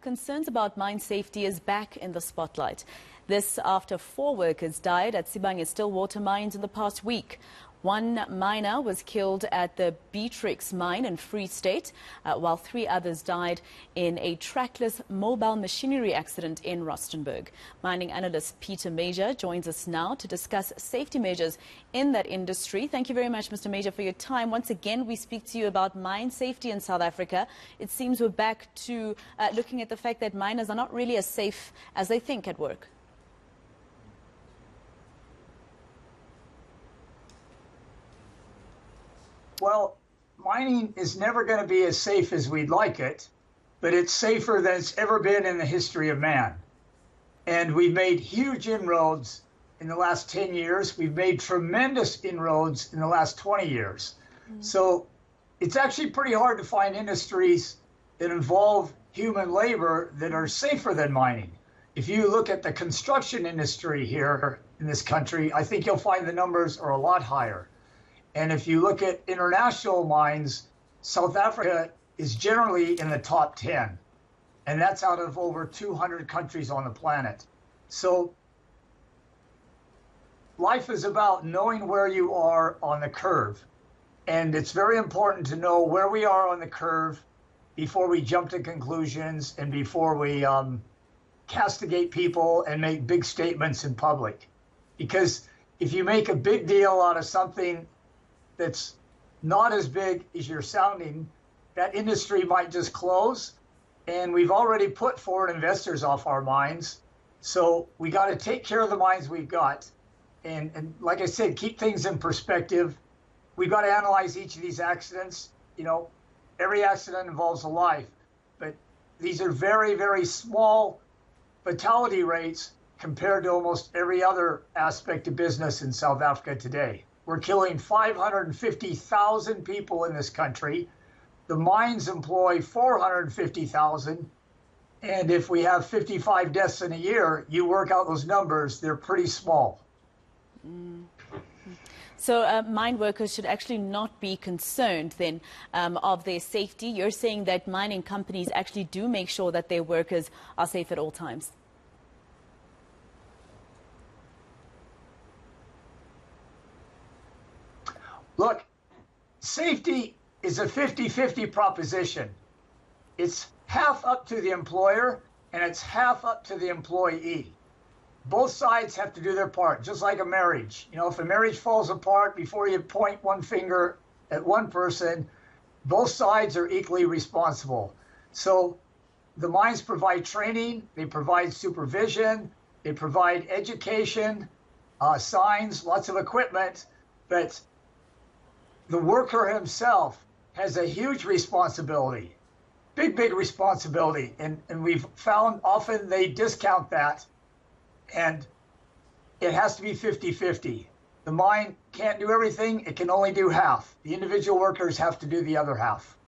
concerns about mine safety is back in the spotlight. This after 4 workers died at Sibanye-Stillwater mines in the past week. One miner was killed at the Beatrix mine in Free State, while 3 others died in a trackless mobile machinery accident in Rustenburg. Mining analyst Peter Major joins us now to discuss safety measures in that industry. Thank you very much, Mr. Major, for your time. Once again, we speak to you about mine safety in South Africa. It seems we're back to looking at the fact that miners are not really as safe as they think at work. Well, mining is never going to be as safe as we'd like it, but it's safer than it's ever been in the history of man. And we've made huge inroads in the last 10 years. We've made tremendous inroads in the last 20 years. So it's actually pretty hard to find industries that involve human labor that are safer than mining. If you look at the construction industry here in this country, I think you'll find the numbers are a lot higher. And if you look at international mines, South Africa is generally in the top 10. And that's out of over 200 countries on the planet. So life is about knowing where you are on the curve. And it's very important to know where we are on the curve before we jump to conclusions and before we castigate people and make big statements in public. Because if you make a big deal out of something that's not as big as you're sounding, that industry might just close. And we've already put foreign investors off our mines. So we got to take care of the mines we've got. And like I said, keep things in perspective. We've got to analyze each of these accidents. You know, every accident involves a life, but these are very, very small fatality rates compared to almost every other aspect of business in South Africa today. We're killing 550,000 people in this country. The mines employ 450,000. And if we have 55 deaths in a year, you work out those numbers, they're pretty small. So mine workers should actually not be concerned then of their safety. You're saying that mining companies actually do make sure that their workers are safe at all times. Look, safety is a 50-50 proposition. It's half up to the employer and it's half up to the employee. Both sides have to do their part, just like a marriage. You know, if a marriage falls apart, before you point one finger at one person, both sides are equally responsible. So the mines provide training, they provide supervision, they provide education, signs, lots of equipment, but the worker himself has a huge responsibility, big responsibility. And we've found often they discount that, and it has to be 50-50. The mine can't do everything, it can only do half. The individual workers have to do the other half.